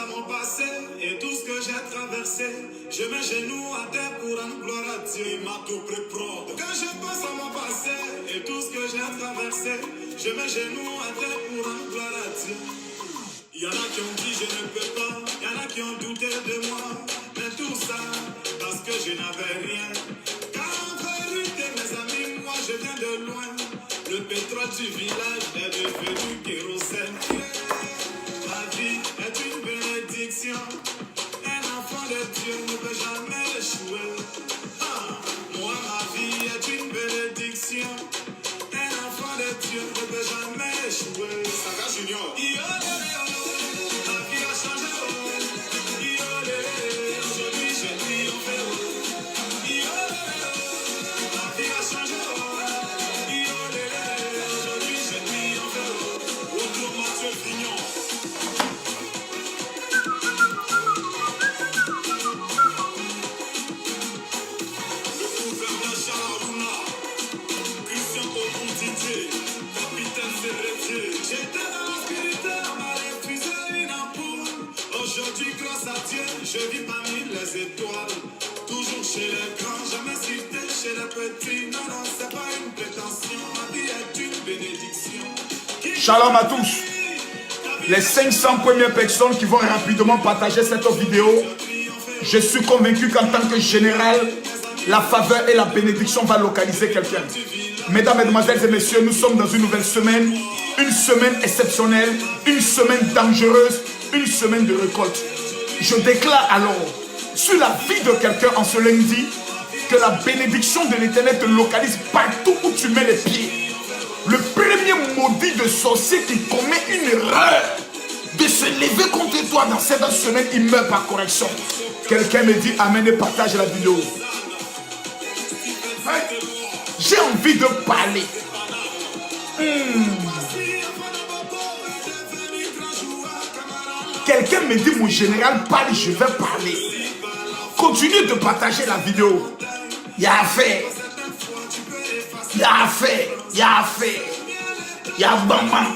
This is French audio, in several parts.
à mon passé et tout ce que j'ai traversé, je mets genoux à terre pour rendre gloire à Dieu. Il m'a tout pris prod. Quand je pense à mon passé et tout ce que j'ai traversé, je mets genoux à terre pour rendre gloire à Dieu. Il y en a qui ont dit je ne peux pas, il y en a qui ont douté de moi, mais tout ça parce que je n'avais rien. Car en vérité mes amis, moi je viens de loin. Le pétrole du village est devenu kérosène. Ma vie est une bénédiction. Un enfant de Dieu ne peut jamais échouer. Moi, ma vie est une bénédiction. Un enfant de Dieu ne peut jamais échouer. Saga Junior. La vie a changé. Aujourd'hui, je triomphe. La vie a changé. Aujourd'hui, je triomphe. Autour Mathieu Vignon. J'étais dans l'obscurité, on m'a refusé une ampoule. Aujourd'hui, grâce à Dieu, je vis parmi les étoiles. Toujours chez les grands, jamais cité chez les petits. Non, non, c'est pas une prétention. Ma vie est une bénédiction. Shalom à tous. Les 500 premières personnes qui vont rapidement partager cette vidéo, je suis convaincu qu'en tant que général, la faveur et la bénédiction va localiser quelqu'un. Mesdames, Mesdemoiselles et Messieurs, nous sommes dans une nouvelle semaine, une semaine exceptionnelle, une semaine dangereuse, une semaine de récolte. Je déclare alors sur la vie de quelqu'un en ce lundi que la bénédiction de l'Éternel te localise partout où tu mets les pieds. Le premier maudit de sorcier qui commet une erreur de se lever contre toi dans cette semaine, il meurt par correction. Quelqu'un me dit amen et partage la vidéo. J'ai envie de parler. Quelqu'un me dit mon général parle, je vais parler. Continue de partager la vidéo. Il y a à faire. Il y a à faire. Il y a à faire. Il y a bamba.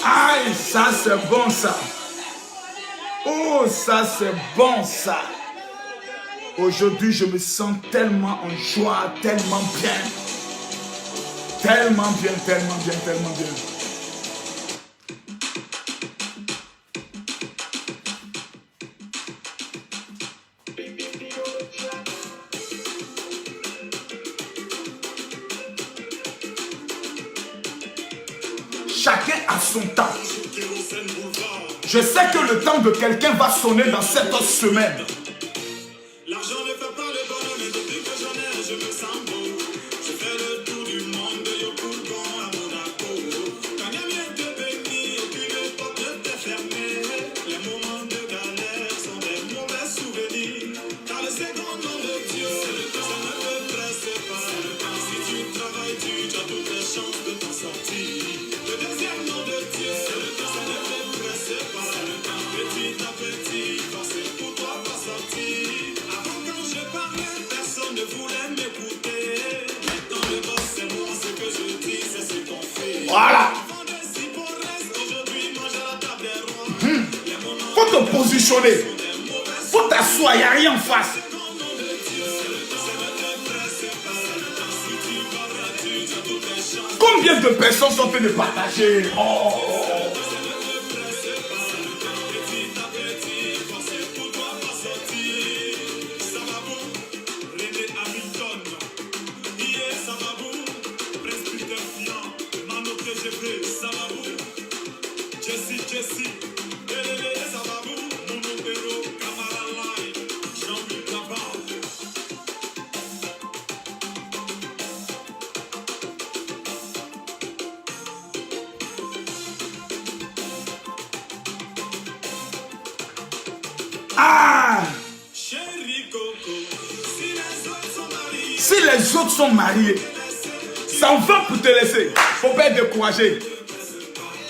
Aïe, ça c'est bon ça. Oh, ça c'est bon ça. Aujourd'hui, je me sens tellement en joie, tellement bien. Tellement bien, tellement bien, tellement bien. Chacun a son temps. Je sais que le temps de quelqu'un va sonner dans cette semaine. L'argent ne fait pas le bonheur, mais depuis que j'en ai, je me sens beau. Je fais le tour du monde de Yopougon à Monaco. Quand il vient te bénir, aucune porte ne t'est fermée. Les moments de galère sont des mauvais souvenirs. Car le second nom de Dieu, ça ne te presse pas. Si tu travailles dur, tu as toutes les chances de t'en sortir. Le deuxième nom de Dieu, ça ne te presse pas. Petit à petit, quand c'est pour toi pas sortir. Avant quand je parlais, personne ne voulait m'écouter. Maintenant le boss c'est moi, ce que je dis, c'est ce qu'on fait. Voilà. Faut te positionner. Faut t'asseoir, il n'y a rien en face. Combien de personnes sont en train de partager? Ah! Chérie Coco, si les autres sont mariés, Si les autres sont mariés, ça va pour te laisser. Faut pas être découragé.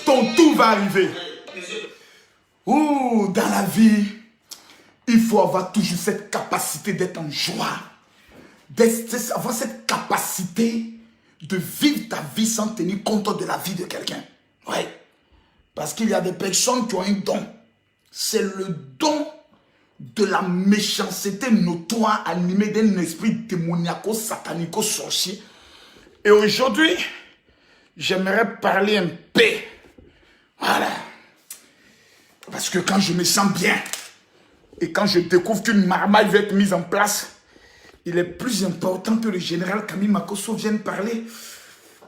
Ton tour va arriver. Ouh, dans la vie, il faut avoir toujours cette capacité d'être en joie. Avoir cette capacité de vivre ta vie sans tenir compte de la vie de quelqu'un. Oui. Parce qu'il y a des personnes qui ont un don. C'est le don de la méchanceté notoire animée d'un esprit démoniaco, satanico, sorcier. Et aujourd'hui, j'aimerais parler un peu. Voilà. Parce que quand je me sens bien et quand je découvre qu'une marmaille va être mise en place, il est plus important que le général Camille Makosso vienne parler.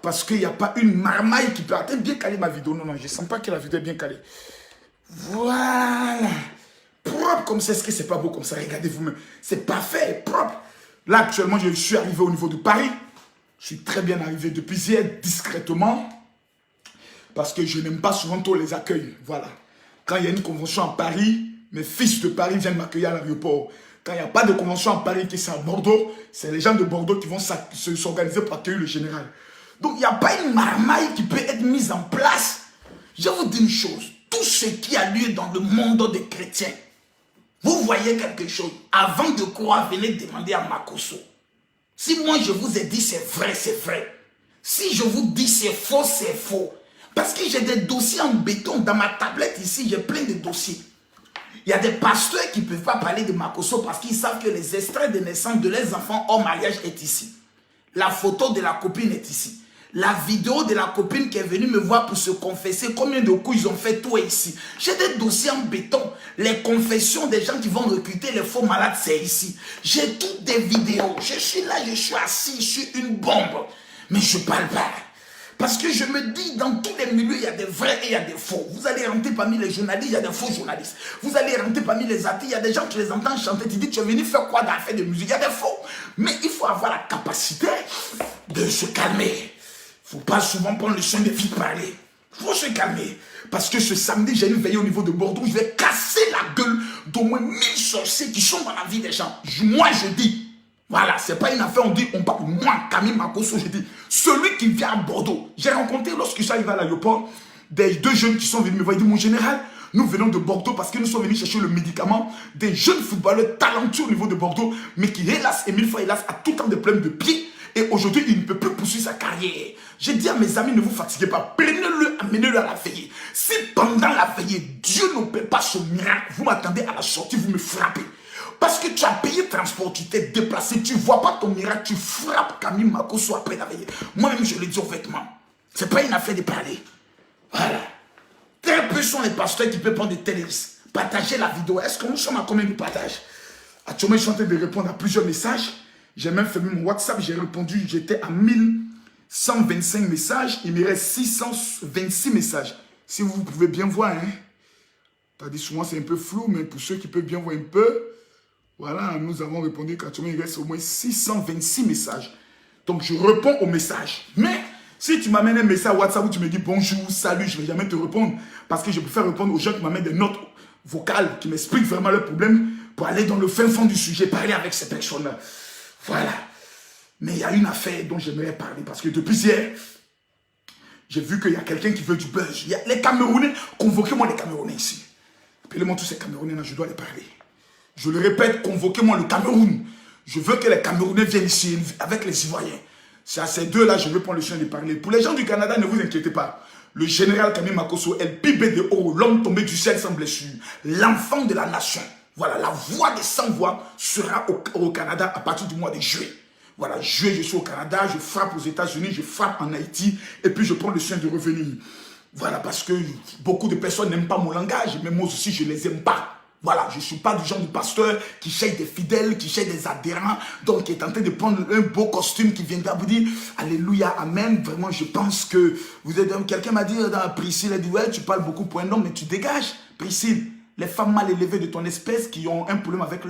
Parce qu'il n'y a pas une marmaille qui peut... Attends, bien calé ma vidéo. Non, je ne sens pas que la vidéo est bien calée. Voilà. Propre comme ça. Est-ce que c'est pas beau comme ça? Regardez vous-même. C'est parfait, propre. Là, actuellement, je suis arrivé au niveau de Paris. Je suis très bien arrivé depuis hier, discrètement. Parce que je n'aime pas souvent trop les accueils. Voilà. Quand il y a une convention à Paris, mes fils de Paris viennent m'accueillir à l'aéroport. Quand il n'y a pas de convention à Paris qui est à Bordeaux, c'est les gens de Bordeaux qui vont s'organiser pour accueillir le général. Donc, il n'y a pas une marmaille qui peut être mise en place. Je vous dis une chose. Tout ce qui a lieu dans le monde des chrétiens, vous voyez quelque chose. Avant de croire, venez demander à Makosso. Si moi je vous ai dit c'est vrai, c'est vrai. Si je vous dis c'est faux, c'est faux. Parce que j'ai des dossiers en béton. Dans ma tablette ici, j'ai plein de dossiers. Il y a des pasteurs qui ne peuvent pas parler de Makosso parce qu'ils savent que les extraits de naissance de leurs enfants hors mariage est ici. La photo de la copine est ici. La vidéo de la copine qui est venue me voir pour se confesser, combien de coups ils ont fait, tout est ici. J'ai des dossiers en béton. Les confessions des gens qui vont recruter les faux malades, c'est ici. J'ai toutes des vidéos. Je suis là, je suis assis, je suis une bombe. Mais je ne parle pas. Parce que je me dis, dans tous les milieux, il y a des vrais et il y a des faux. Vous allez rentrer parmi les journalistes, il y a des faux journalistes. Vous allez rentrer parmi les artistes, il y a des gens qui les entendent chanter. Tu dis, tu es venu faire quoi dans l'affaire de musique? Il y a des faux. Mais il faut avoir la capacité de se calmer. Il ne faut pas souvent prendre le soin de vite parler. Il faut se calmer. Parce que ce samedi, j'ai une veillée au niveau de Bordeaux. Je vais casser la gueule d'au moins 1000 sorciers qui sont dans la vie des gens. Moi, je dis, voilà, ce n'est pas une affaire, on dit, on parle. Moi, Camille Makosso, je dis, celui qui vient à Bordeaux. J'ai rencontré, lorsque je suis arrivé à l'aéroport, des deux jeunes qui sont venus me voir. Ils disent, mon général, nous venons de Bordeaux parce que nous sommes venus chercher le médicament. Des jeunes footballeurs talentueux au niveau de Bordeaux, mais qui, hélas, et mille fois, hélas, a tout le temps des problèmes de pied. Et aujourd'hui, il ne peut plus poursuivre sa carrière. J'ai dit à mes amis, ne vous fatiguez pas. Prenez-le, amenez-le à la veillée. Si pendant la veillée, Dieu n'opère pas ce miracle, vous m'attendez à la sortie, vous me frappez. Parce que tu as payé transport, tu t'es déplacé, tu ne vois pas ton miracle, tu frappes Camille Makosso après la veillée. Moi-même, je le dis aux vêtements. Ce n'est pas une affaire de parler. Voilà. Très peu sont les pasteurs qui peuvent prendre des tels risques. Partager la vidéo. Est-ce que nous sommes à combien de partages? Actuellement, je suis en train de répondre à plusieurs messages. J'ai même fermé mon WhatsApp, j'ai répondu, j'étais à 1125 messages, il me reste 626 messages. Si vous pouvez bien voir, hein. T'as dit souvent c'est un peu flou, mais pour ceux qui peuvent bien voir un peu, voilà, nous avons répondu qu'actuellement il reste au moins 626 messages. Donc je réponds aux messages. Mais si tu m'amènes un message WhatsApp où tu me dis bonjour, salut, je ne vais jamais te répondre. Parce que je préfère répondre aux gens qui m'amènent des notes vocales, qui m'expliquent vraiment leurs problèmes, pour aller dans le fin fond du sujet, parler avec ces personnes-là. Voilà. Mais il y a une affaire dont j'aimerais parler. Parce que depuis hier, j'ai vu qu'il y a quelqu'un qui veut du buzz. Il y a les Camerounais. Convoquez-moi les Camerounais ici. Appelez-moi tous ces Camerounais-là, je dois les parler. Je le répète, convoquez-moi le Cameroun. Je veux que les Camerounais viennent ici avec les Ivoiriens. C'est à ces deux-là que je veux prendre le soin de parler. Pour les gens du Canada, ne vous inquiétez pas. Le général Camille Makosso, El Pibé de Haut, l'homme tombé du ciel sans blessure. L'enfant de la nation. Voilà, la voix des sans-voix sera au Canada à partir du mois de juillet. Voilà, juillet, je suis au Canada, je frappe aux États-Unis, je frappe en Haïti, et puis je prends le soin de revenir. Voilà, parce que beaucoup de personnes n'aiment pas mon langage, mais moi aussi, je ne les aime pas. Voilà, je ne suis pas du genre de pasteur qui cherche des fidèles, qui cherche des adhérents, donc qui est en train de prendre un beau costume qui viendra vous dire Alléluia, Amen. Vraiment, je pense que vous êtes. Quelqu'un m'a dit dans Priscille, elle dit ouais, tu parles beaucoup pour un homme, mais tu dégages, Priscille. Les femmes mal élevées de ton espèce qui ont un problème avec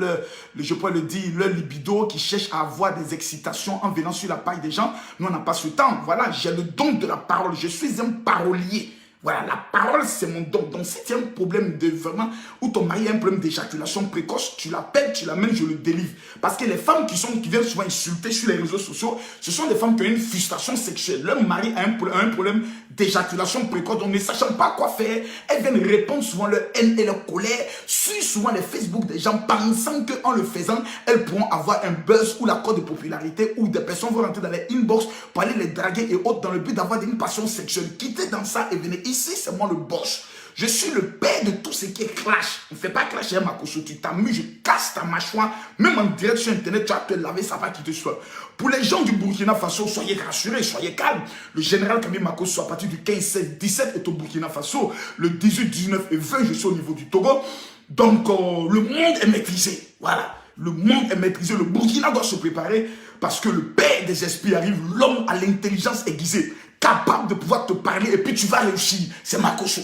je peux le dire, leur libido, qui cherchent à avoir des excitations en venant sur la paille des gens. Nous, on n'a pas ce temps. Voilà, j'ai le don de la parole. Je suis un parolier. Voilà, la parole, c'est mon don. Donc, si tu as un problème de vraiment, ou ton mari a un problème d'éjaculation précoce, tu l'appelles, tu l'amènes, je le délivre. Parce que les femmes qui viennent souvent insulter sur les réseaux sociaux, ce sont des femmes qui ont une frustration sexuelle. Leur mari a un problème d'éjaculation précoce, donc ne sachant pas quoi faire, elles viennent répondre souvent leur haine et leur colère, suivent souvent les Facebook des gens, pensant qu'en le faisant, elles pourront avoir un buzz ou la cote de popularité, ou des personnes vont rentrer dans les inbox pour aller les draguer et autres dans le but d'avoir une passion sexuelle. Quittez dans ça et venez ici, c'est moi le boss. Je suis le père de tout ce qui est clash. On ne fait pas clash à Makosso. Tu t'amuses, je casse ta mâchoire. Même en direct sur Internet, tu vas te laver, ça va quitter soi. Pour les gens du Burkina Faso, soyez rassurés, soyez calmes. Le général Camille Makosso, à partir du 15, 16, 17 est au Burkina Faso. Le 18, 19 et 20, je suis au niveau du Togo. Donc, le monde est maîtrisé. Voilà. Le monde est maîtrisé. Le Burkina doit se préparer parce que le père des esprits arrive, l'homme à l'intelligence aiguisée, capable de pouvoir te parler et puis tu vas réussir. C'est Makosso.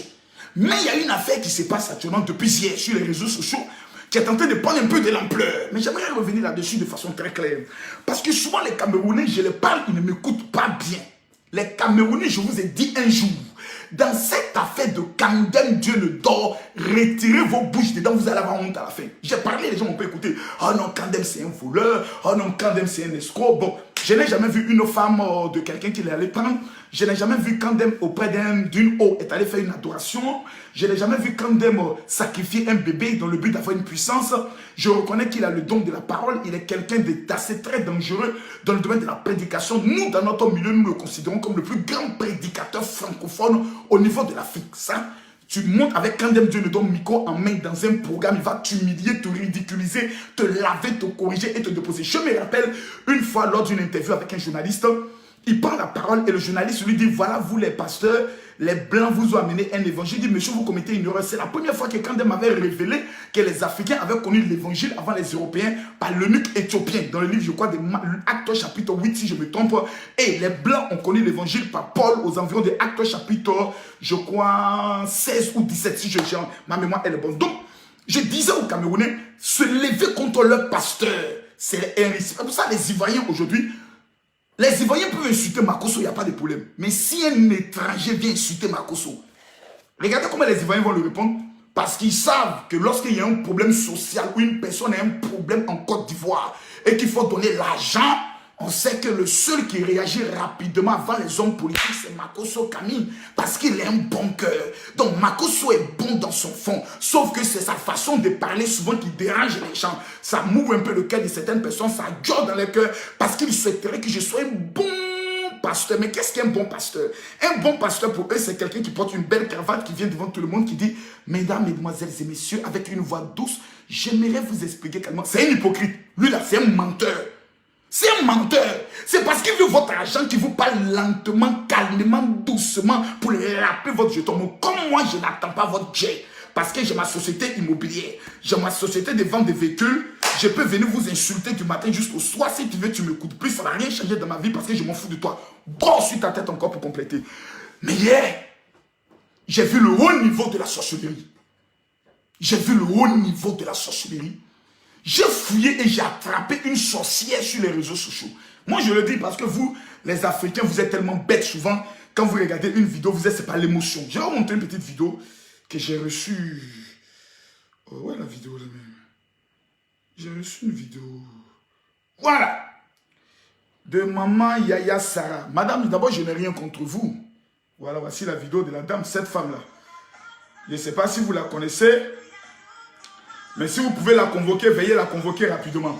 Mais il y a une affaire qui se passe actuellement depuis hier sur les réseaux sociaux qui est en train de prendre un peu de l'ampleur. Mais j'aimerais revenir là-dessus de façon très claire. Parce que souvent les Camerounais, je les parle, ils ne m'écoutent pas bien. Les Camerounais, je vous ai dit un jour, dans cette affaire de Kandem, Dieu le dort, retirez vos bouches dedans, vous allez avoir honte à la fin. J'ai parlé, les gens ont pas écouté. Oh non, Kandem c'est un voleur, oh non, Kandem c'est un escroc. Bon, je n'ai jamais vu une femme de quelqu'un qui l'allait prendre. Je n'ai jamais vu Kandem auprès d'une eau est allé faire une adoration. Je n'ai jamais vu Kandem sacrifier un bébé dans le but d'avoir une puissance. Je reconnais qu'il a le don de la parole. Il est quelqu'un d'assez très dangereux dans le domaine de la prédication. Nous, dans notre milieu, nous le considérons comme le plus grand prédicateur francophone au niveau de l'Afrique. Ça, tu montes avec Kandem Dieu le don micro en main dans un programme, il va t'humilier, te ridiculiser, te laver, te corriger et te déposer. Je me rappelle une fois lors d'une interview avec un journaliste, il prend la parole et le journaliste lui dit, voilà vous les pasteurs, les blancs vous ont amené un évangile. Il dit, monsieur, vous commettez une erreur. C'est la première fois que Kandem avait révélé que les Africains avaient connu l'évangile avant les Européens par l'eunuque éthiopien. Dans le livre, je crois, de Actes chapitre 8, si je me trompe. Et les blancs ont connu l'évangile par Paul aux environs de Actes chapitre, je crois, 16 ou 17, si ma mémoire est bonne. Donc, je disais aux Camerounais, se lever contre leur pasteur, c'est un risque. C'est pour ça les Ivoiriens aujourd'hui, les Ivoiriens peuvent insulter Makosso, il n'y a pas de problème. Mais si un étranger vient insulter Makosso, regardez comment les Ivoiriens vont lui répondre. Parce qu'ils savent que lorsqu'il y a un problème social ou une personne a un problème en Côte d'Ivoire et qu'il faut donner l'argent, on sait que le seul qui réagit rapidement avant les hommes politiques, c'est Makosso Camille, parce qu'il a un bon cœur. Donc Makosso est bon dans son fond, sauf que c'est sa façon de parler souvent qui dérange les gens. Ça mouve un peu le cœur de certaines personnes, ça dure dans le cœur, parce qu'ils souhaiteraient que je sois un bon pasteur. Mais qu'est-ce qu'un bon pasteur? Un bon pasteur pour eux, c'est quelqu'un qui porte une belle cravate, qui vient devant tout le monde, qui dit, mesdames, mesdemoiselles et messieurs, avec une voix douce, j'aimerais vous expliquer calmement. C'est un hypocrite. Lui là, c'est un menteur. C'est un menteur. C'est parce qu'il veut votre argent qu'il vous parle lentement, calmement, doucement pour rappeler votre jeton. Mais comme moi, je n'attends pas votre jet. Parce que j'ai ma société immobilière. J'ai ma société de vente de véhicules. Je peux venir vous insulter du matin jusqu'au soir. Si tu veux, tu m'écoutes plus. Ça n'a rien changé dans ma vie parce que je m'en fous de toi. Bon sur ta tête encore pour compléter. Mais hier, j'ai vu le haut niveau de la sorcellerie. J'ai vu le haut niveau de la sorcellerie. J'ai fouillé et j'ai attrapé une sorcière sur les réseaux sociaux. Moi, je le dis parce que vous, les Africains, vous êtes tellement bêtes souvent. Quand vous regardez une vidéo, vous êtes, c'est pas l'émotion. Je vais vous montrer une petite vidéo que j'ai reçue. Oh, ouais, la vidéo là même. J'ai reçu une vidéo. Voilà. De maman Yaya Sarah. Madame, d'abord, je n'ai rien contre vous. Voilà, voici la vidéo de la dame, cette femme-là. Je ne sais pas si vous la connaissez. Mais si vous pouvez la convoquer, veuillez la convoquer rapidement.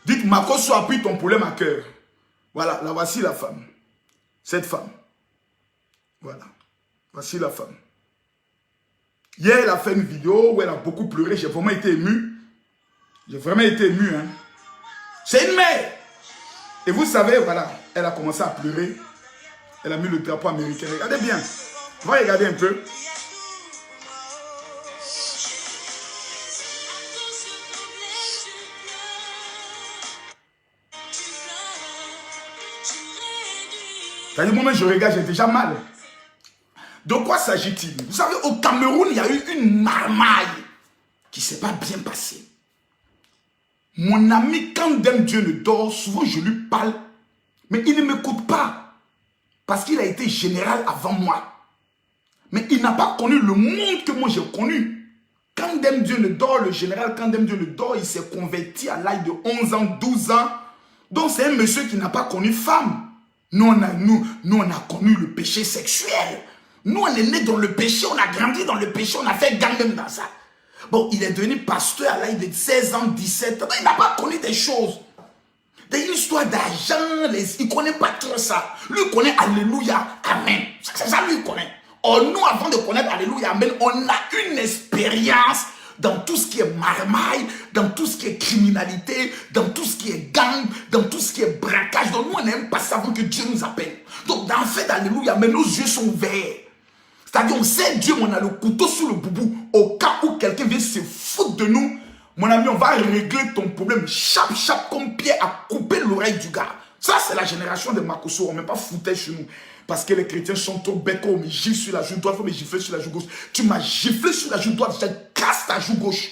Dites, Makosso a pris ton problème à cœur. Voilà, là voici la femme. Cette femme. Voilà. Voici la femme. Hier, elle a fait une vidéo où elle a beaucoup pleuré. J'ai vraiment été ému. J'ai vraiment été ému. Hein. C'est une mère. Et vous savez, voilà, elle a commencé à pleurer. Elle a mis le drapeau américain. Regardez bien. On va regarder un peu. C'est-à-dire, moi-même, je regarde, j'ai déjà mal. De quoi s'agit-il? Vous savez, au Cameroun, il y a eu une marmaille qui ne s'est pas bien passée. Mon ami, quand Dieu le dort, souvent je lui parle, mais il ne m'écoute pas. Parce qu'il a été général avant moi. Mais il n'a pas connu le monde que moi j'ai connu. Quand Dieu le dort, le général quand Dieu le dort, il s'est converti à l'âge de 11 ans, 12 ans. Donc c'est un monsieur qui n'a pas connu femme. Nous, on a connu le péché sexuel. Nous, on est né dans le péché, on a grandi dans le péché, on a fait gang même dans ça. Bon, il est devenu pasteur à l'âge de 16 ans, 17 ans. Il n'a pas connu des choses. Des histoires d'argent, il ne connaît pas trop ça. Lui, il connaît Alléluia, Amen. C'est ça, lui, il connaît. Or, nous, avant de connaître Alléluia, Amen, on a une expérience dans tout ce qui est marmaille, dans tout ce qui est criminalité, dans tout ce qui est gang, dans tout ce qui est braquage. Donc, nous, on n'aime pas ça avant que Dieu nous appelle. Donc, dans le fait d'Alléluia, mais nos yeux sont verts. C'est-à-dire, on sait Dieu, on a le couteau sous le boubou. Au cas où quelqu'un vient se foutre de nous, mon ami, on va régler ton problème. Chap, comme Pierre a coupé l'oreille du gars. Ça, c'est la génération de Makosso. On ne met pas foutre chez nous. Parce que les chrétiens sont trop bêtes. On me gifle sur la joue droite, il faut me gifler sur la joue gauche. Tu m'as giflé sur la joue droite, je casse ta joue gauche.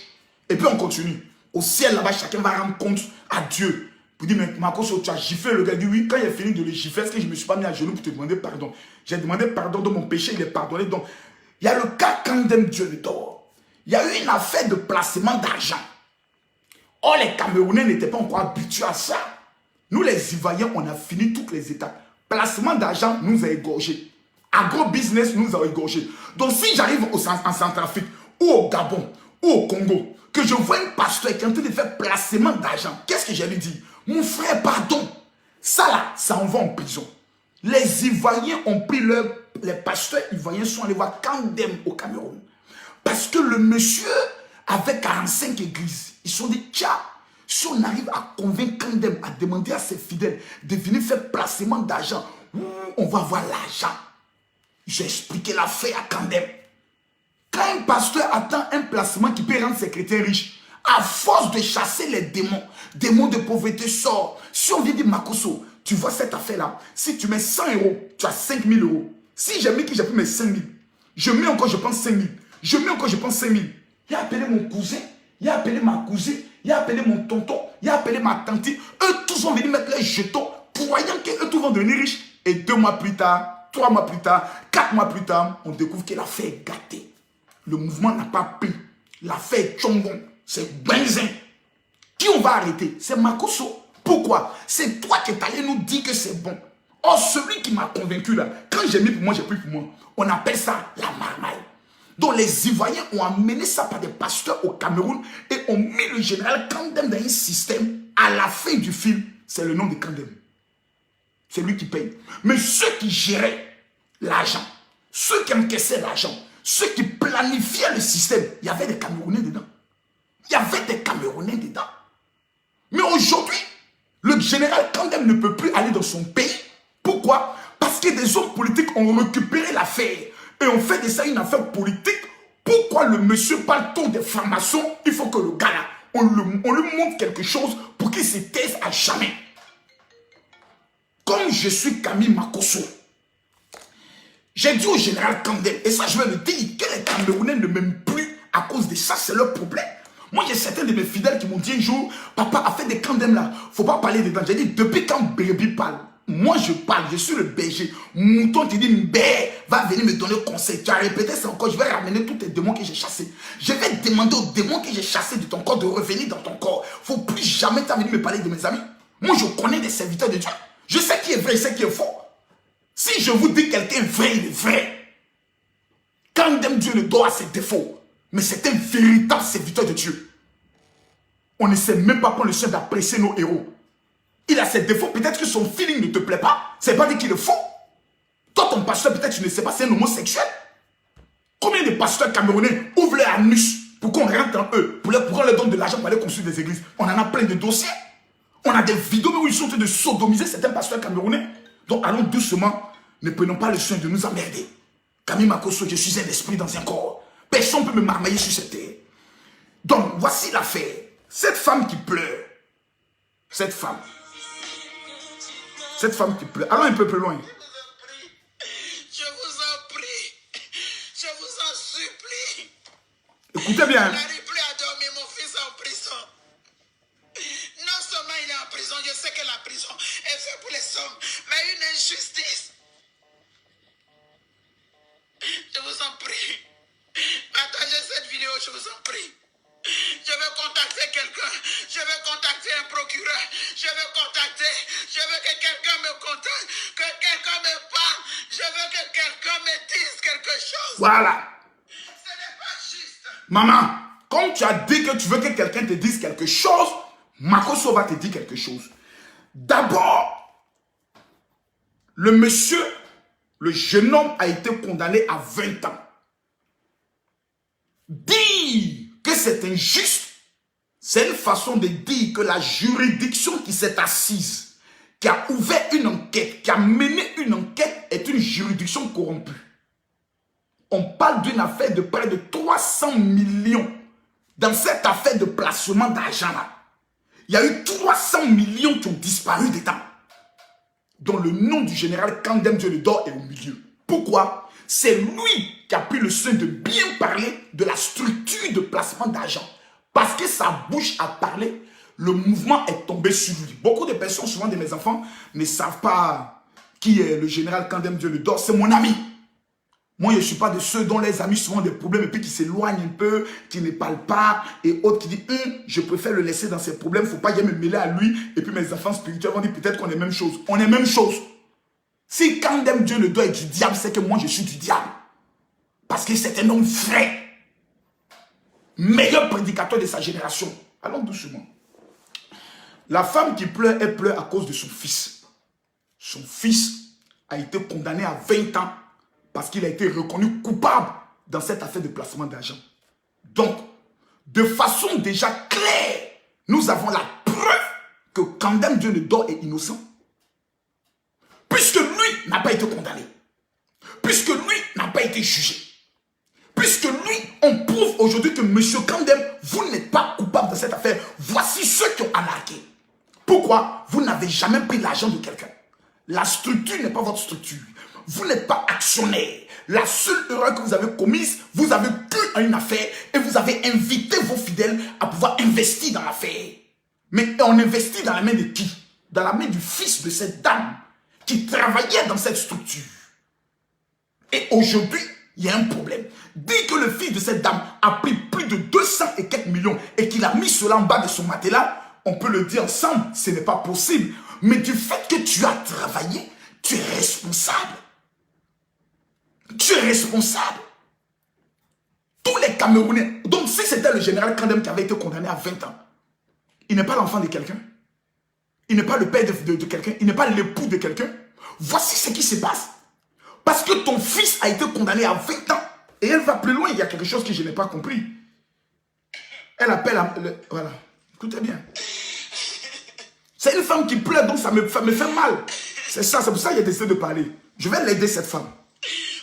Et puis on continue. Au ciel, là-bas, chacun va rendre compte à Dieu. Pour dire, mais Makosso, tu as giflé le gars. Il dit, oui, quand il a fini de le gifler, est-ce que je ne me suis pas mis à genoux pour te demander pardon? J'ai demandé pardon de mon péché, il est pardonné. Donc, il y a le cas quand Dieu le dort. Il y a eu une affaire de placement d'argent. Or, les Camerounais n'étaient pas encore habitués à ça. Nous, les Ivoiriens, on a fini toutes les étapes. Placement d'argent nous a égorgés. Agro-business nous a égorgés. Donc, si j'arrive en Centrafrique, ou au Gabon, ou au Congo, que je vois un pasteur qui est en train de faire placement d'argent, qu'est-ce que j'allais dire? Mon frère, pardon. Ça là, ça en va en prison. Les Ivoiriens ont pris les pasteurs ivoiriens sont allés voir Kandem au Cameroun. Parce que le monsieur avait 45 églises. Ils se sont dit, tiens, si on arrive à convaincre Kandem, à demander à ses fidèles de venir faire placement d'argent, on va avoir l'argent. J'ai expliqué l'affaire à Kandem. Quand un pasteur attend un placement qui peut rendre ses chrétiens riches, à force de chasser les démons, démons de pauvreté sortent. Si on vient dire Makosso, tu vois cette affaire-là, si tu mets 100 €, tu as 5 000 €. Si j'ai mis que j'ai pris mes 5 000, je mets encore, je pense 5 000. Je mets encore, je pense 5 000. Il a appelé mon cousin, il a appelé ma cousine, il a appelé mon tonton, il a appelé ma tante. Eux tous vont venir mettre les jetons, croyant qu'eux tous vont devenir riches. Et 2 mois plus tard, 3 mois plus tard, 4 mois plus tard, on découvre que l'affaire est gâtée. Le mouvement n'a pas pris. L'affaire est Tchongon. C'est Benzin. Qui on va arrêter? C'est Makosso. Pourquoi? C'est toi qui es allé nous dire que c'est bon. Or, celui qui m'a convaincu là, quand j'ai mis pour moi, j'ai pris pour moi. On appelle ça la marmaille. Donc les Ivoiriens ont amené ça par des pasteurs au Cameroun et ont mis le général Kandem dans un système. À la fin du film, c'est le nom de Kandem. C'est lui qui paye. Mais ceux qui géraient l'argent, ceux qui encaissaient l'argent, ceux qui planifiaient le système, il y avait des Camerounais dedans. Il y avait des Camerounais dedans. Mais aujourd'hui, le général Kandem ne peut plus aller dans son pays. Pourquoi? Parce que des hommes politiques ont récupéré l'affaire et ont fait de ça une affaire politique. Pourquoi le monsieur parle tant des francs-maçons? Il faut que le gars là, on lui montre quelque chose pour qu'il se taise à jamais. Comme je suis Camille Makosso, j'ai dit au général Kandem, et ça je vais le dire, que les Camerounais ne m'aiment plus à cause de ça, c'est leur problème. Moi, j'ai certains de mes fidèles qui m'ont dit un jour, papa a fait des Kandem là, faut pas parler dedans. J'ai dit, depuis quand Bébé parle, moi je parle, je suis le berger. Mouton te dit, Mbé, va venir me donner conseil. Tu as répété ça encore, je vais ramener tous tes démons que j'ai chassés. Je vais demander aux démons que j'ai chassés de ton corps de revenir dans ton corps. Faut plus jamais t'en venir me parler de mes amis. Moi, je connais des serviteurs de Dieu. Je sais qui est vrai, je sais qui est faux. Si je vous dis quelqu'un est vrai, il est vrai. Kandem Dieu le doit à ses défauts. Mais c'est un véritable serviteur de Dieu. On ne sait même pas prendre le soin d'apprécier nos héros. Il a ses défauts, peut-être que son feeling ne te plaît pas. C'est pas dit qu'il est faux. Toi, ton pasteur, peut-être tu ne sais pas, c'est un homosexuel. Combien de pasteurs camerounais ouvrent leur anus pour qu'on rentre en eux, pour qu'on leur donne de l'argent pour aller construire des églises? On en a plein de dossiers. On a des vidéos où ils sont en train de sodomiser certains pasteurs camerounais. Donc allons doucement, ne prenons pas le soin de nous emmerder. Camille Makosso, je suis un esprit dans un corps. Personne ne peut me marmailler sur cette terre. Donc, voici l'affaire. Cette femme qui pleure. Cette femme qui pleure. Allons un peu plus loin. Je vous en prie. Je vous en supplie. Écoutez bien. Je n'arrive plus à dormir, mon fils est en prison. Non seulement il est en prison, je sais que la prison est faite pour les hommes, mais une injustice. Je vous en chose. Voilà. Ce n'est pas juste. Maman, comme tu as dit que tu veux que quelqu'un te dise quelque chose, Makoso va te dire quelque chose. D'abord, le monsieur, le jeune homme a été condamné à 20 ans. Dire que c'est injuste, c'est une façon de dire que la juridiction qui s'est assise, qui a ouvert une enquête, qui a mené une enquête, est une juridiction corrompue. On parle d'une affaire de près de 300 millions. Dans cette affaire de placement d'argent là, il y a eu 300 millions qui ont disparu dedans. Dont le nom du général Kandem Dieulidor est au milieu. Pourquoi? C'est lui qui a pris le soin de bien parler de la structure de placement d'argent. Parce que sa bouche a parlé, le mouvement est tombé sur lui. Beaucoup de personnes, souvent de mes enfants, ne savent pas qui est le général Kandem Dieulidor. C'est mon ami. Moi, je ne suis pas de ceux dont les amis souvent des problèmes et puis qui s'éloignent un peu, qui ne parlent pas et autres qui disent je préfère le laisser dans ses problèmes, il ne faut pas que je me mêler à lui. Et puis mes enfants spirituels vont dire peut-être qu'on est même chose. On est même chose. Si Kandem Dieulidor est du diable, c'est que moi je suis du diable. Parce que c'est un homme vrai. Meilleur prédicateur de sa génération. Allons doucement. La femme qui pleure, elle pleure à cause de son fils. Son fils a été condamné à 20 ans. Parce qu'il a été reconnu coupable dans cette affaire de placement d'argent. Donc, de façon déjà claire, nous avons la preuve que Kandem Dieulidor est innocent. Puisque lui n'a pas été condamné. Puisque lui n'a pas été jugé. Puisque lui, on prouve aujourd'hui que M. Kandem, vous n'êtes pas coupable de cette affaire. Voici ceux qui ont alargué. Pourquoi? Vous n'avez jamais pris l'argent de quelqu'un. La structure n'est pas votre structure. Vous n'êtes pas actionnaire. La seule erreur que vous avez commise, vous avez cru à une affaire et vous avez invité vos fidèles à pouvoir investir dans l'affaire. Mais on investit dans la main de qui? Dans la main du fils de cette dame qui travaillait dans cette structure. Et aujourd'hui, il y a un problème. Dès que le fils de cette dame a pris plus de 200 et quelques millions et qu'il a mis cela en bas de son matelas, on peut le dire ensemble, ce n'est pas possible. Mais du fait que tu as travaillé, tu es responsable. Tu es responsable. Tous les Camerounais. Donc si c'était le général Kandem qui avait été condamné à 20 ans, il n'est pas l'enfant de quelqu'un. Il n'est pas le père de quelqu'un. Il n'est pas l'époux de quelqu'un. Voici ce qui se passe. Parce que ton fils a été condamné à 20 ans. Et elle va plus loin. Il y a quelque chose que je n'ai pas compris. Elle appelle... voilà. Écoutez bien. C'est une femme qui pleure, donc ça me fait mal. C'est ça, c'est pour ça qu'il a décidé de parler. Je vais l'aider, cette femme.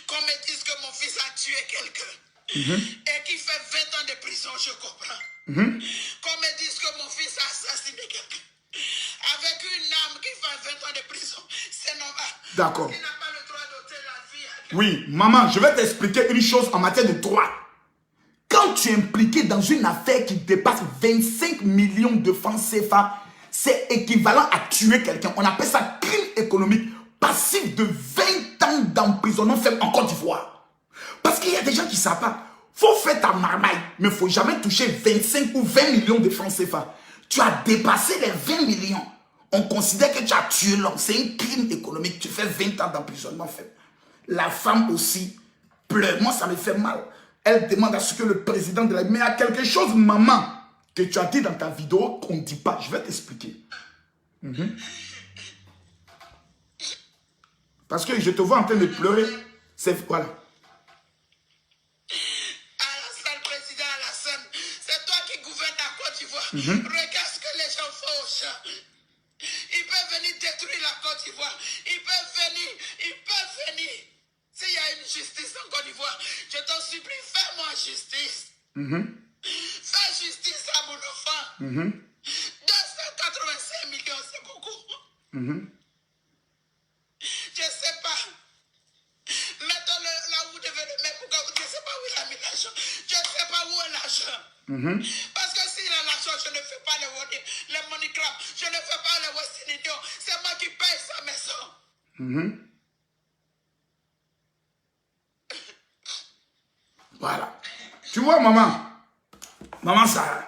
Qu'on me dise que mon fils a tué quelqu'un et qu'il fait 20 ans de prison, je comprends. Qu'on me dise que mon fils a assassiné quelqu'un avec une âme qui fait 20 ans de prison, c'est normal. D'accord. Il n'a pas le droit d'ôter la vie à quelqu'un. Oui, maman, je vais t'expliquer une chose en matière de droit. Quand tu es impliqué dans une affaire qui dépasse 25 millions de francs CFA, c'est équivalent à tuer quelqu'un. On appelle ça crime économique passif de 20 ans d'emprisonnement ferme en Côte d'Ivoire. Parce qu'il y a des gens qui ne savent pas. Il faut faire ta marmaille, mais il ne faut jamais toucher 25 ou 20 millions de francs CFA. Tu as dépassé les 20 millions. On considère que tu as tué l'homme. C'est un crime économique. Tu fais 20 ans d'emprisonnement ferme. La femme aussi pleure. Moi, ça me fait mal. Elle demande à ce que le président de la... Mais il y a quelque chose, maman, que tu as dit dans ta vidéo qu'on ne dit pas. Je vais t'expliquer. Parce que je te vois en train de pleurer. C'est... Voilà. Alassane, président Alassane, c'est toi qui gouvernes la Côte d'Ivoire. Regarde ce que les gens font aux gens. Ils peuvent venir détruire la Côte d'Ivoire. Ils peuvent venir. S'il y a une justice en Côte d'Ivoire, je t'en supplie, fais-moi justice. Fais justice à mon enfant. 285 millions, c'est beaucoup. Je ne sais pas. Mettons-le là où vous devez le mettre. Je ne sais pas où il a mis l'argent. Je ne sais pas où est l'argent. Parce que s'il a l'argent, je ne fais pas les money club. Je ne fais pas les Western Union. C'est moi qui paye sa maison. Voilà. Tu vois, maman. Maman Sarah.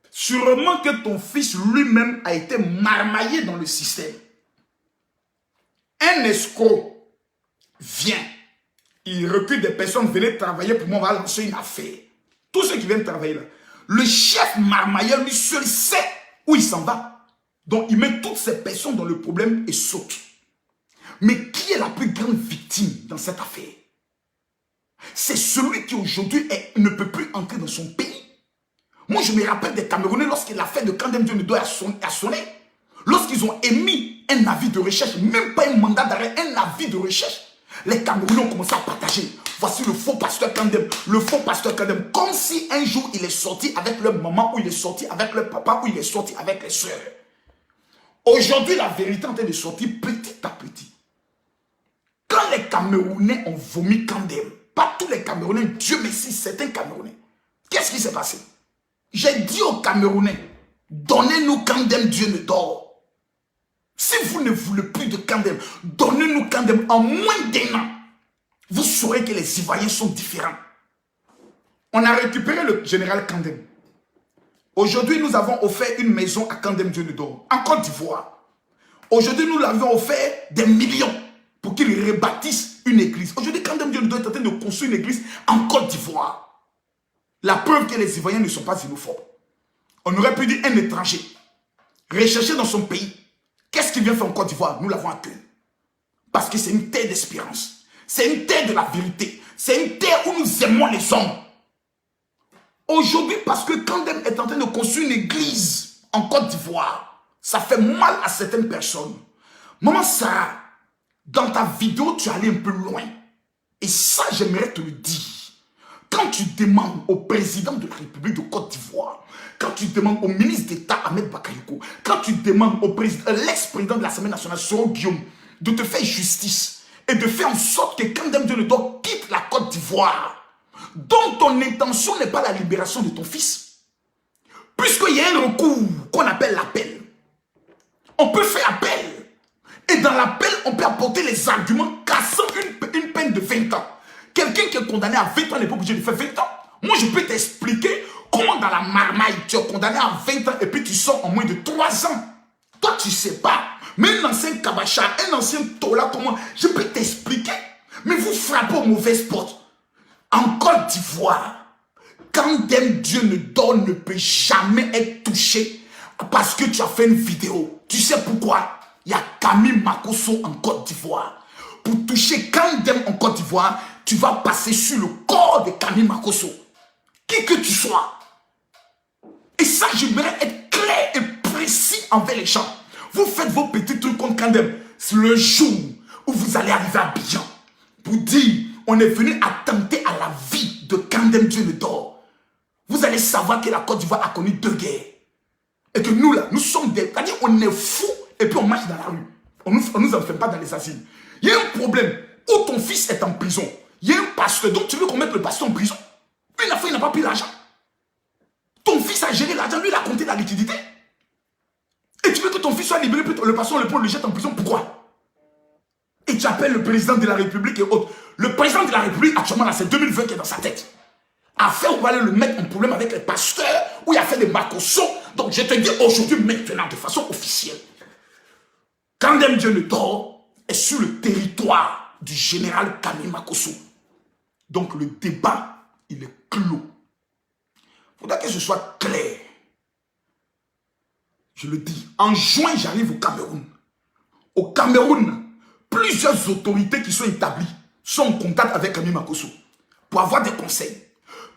Sûrement que ton fils lui-même a été marmaillé dans le système. Un escroc vient, Il recrute des personnes, venez travailler pour moi, on va lancer une affaire. Tous ceux qui viennent travailler là. Le chef marmailleur, lui seul, sait où il s'en va. Donc, il met toutes ces personnes dans le problème et saute. Mais qui est la plus grande victime dans cette affaire? C'est celui qui aujourd'hui ne peut plus entrer dans son pays. Moi, je me rappelle des Camerounais lorsque l'affaire de Kandem Dionnedo a sonné. Lorsqu'ils ont émis un avis de recherche, même pas un mandat d'arrêt, un avis de recherche, les Camerounais ont commencé à partager. Voici le faux pasteur Kandem, le faux pasteur Kandem. Comme si un jour il est sorti avec leur maman, ou il est sorti avec leur papa, ou il est sorti avec les soeurs. Aujourd'hui, la vérité est en train de sortir petit à petit. Quand les Camerounais ont vomi Kandem, pas tous les Camerounais, Dieu merci, certains Camerounais, qu'est-ce qui s'est passé? J'ai dit aux Camerounais, donnez-nous Kandem Dionnedo. Si vous ne voulez plus de Kandem, donnez-nous Kandem en moins d'1 an. Vous saurez que les Ivoiriens sont différents. On a récupéré le général Kandem. Aujourd'hui, nous avons offert une maison à Kandem Dionnedo, en Côte d'Ivoire. Aujourd'hui, nous l'avons offert des millions pour qu'il rebâtisse une église. Aujourd'hui, Kandem Dionnedo est en train de construire une église en Côte d'Ivoire. La preuve que les Ivoiriens ne sont pas xénophobes. On aurait pu dire un étranger, recherché dans son pays. Qu'est-ce qu'il vient faire en Côte d'Ivoire? Nous l'avons accueilli. Parce que c'est une terre d'espérance. C'est une terre de la vérité. C'est une terre où nous aimons les hommes. Aujourd'hui, parce que Kandem est en train de construire une église en Côte d'Ivoire, ça fait mal à certaines personnes. Maman Sarah, dans ta vidéo, tu es allé un peu loin. Et ça, j'aimerais te le dire. Quand tu demandes au président de la République de Côte d'Ivoire, quand tu demandes au ministre d'État Ahmed Bakayoko, quand tu demandes au l'ex-président de l'Assemblée nationale, Soro Guillaume, de te faire justice et de faire en sorte que Kandem Dionnedo quitte la Côte d'Ivoire, dont ton intention n'est pas la libération de ton fils, puisqu'il y a un recours qu'on appelle l'appel. On peut faire appel. Et dans l'appel, on peut apporter les arguments cassant une peine de 20 ans. Quelqu'un qui est condamné à 20 ans n'est pas obligé de faire 20 ans. Moi, je peux t'expliquer comment dans la marmaille, tu es condamné à 20 ans et puis tu sors en moins de 3 ans. Toi, tu ne sais pas. Mais un ancien Kabacha, un ancien Tola, comment je peux t'expliquer. Mais vous frappez au mauvais spot. En Côte d'Ivoire, Kandem Dionnedo ne peut jamais être touché parce que tu as fait une vidéo. Tu sais pourquoi? Il y a Camille Makosso en Côte d'Ivoire. Pour toucher Kandem en Côte d'Ivoire, tu vas passer sur le corps de Camille Makosso. Qui que tu sois. Et ça, j'aimerais être clair et précis envers les gens. Vous faites vos petits trucs contre Kandem. C'est le jour où vous allez arriver à Abidjan pour dire, on est venu attenter à la vie de Kandem Dionnedo. Vous allez savoir que la Côte d'Ivoire a connu 2 guerres. Et que nous, là, nous sommes des... C'est-à-dire, on est fous et puis on marche dans la rue. On ne nous enferme pas dans les asiles. Il y a un problème où ton fils est en prison. Il y a un pasteur, donc tu veux qu'on mette le pasteur en prison. Une fois, il n'a pas pris l'argent. Ton fils a géré l'argent, lui, il a compté la liquidité. Et tu veux que ton fils soit libéré, puis le pasteur le jette en prison. Pourquoi? Et tu appelles le président de la République et autres. Le président de la République, actuellement, là, c'est 2020 qui est dans sa tête. A fait, on va aller le mettre en problème avec les pasteurs, où il a fait des macossons. Donc, je te dis aujourd'hui, maintenant, de façon officielle, Kandem Dionnedo est sur le territoire du général Camille Makosso. Donc, le débat, il est clos. Il faudra que ce soit clair. Je le dis, en juin, j'arrive au Cameroun. Au Cameroun, plusieurs autorités qui sont établies sont en contact avec Camille Makosso pour avoir des conseils.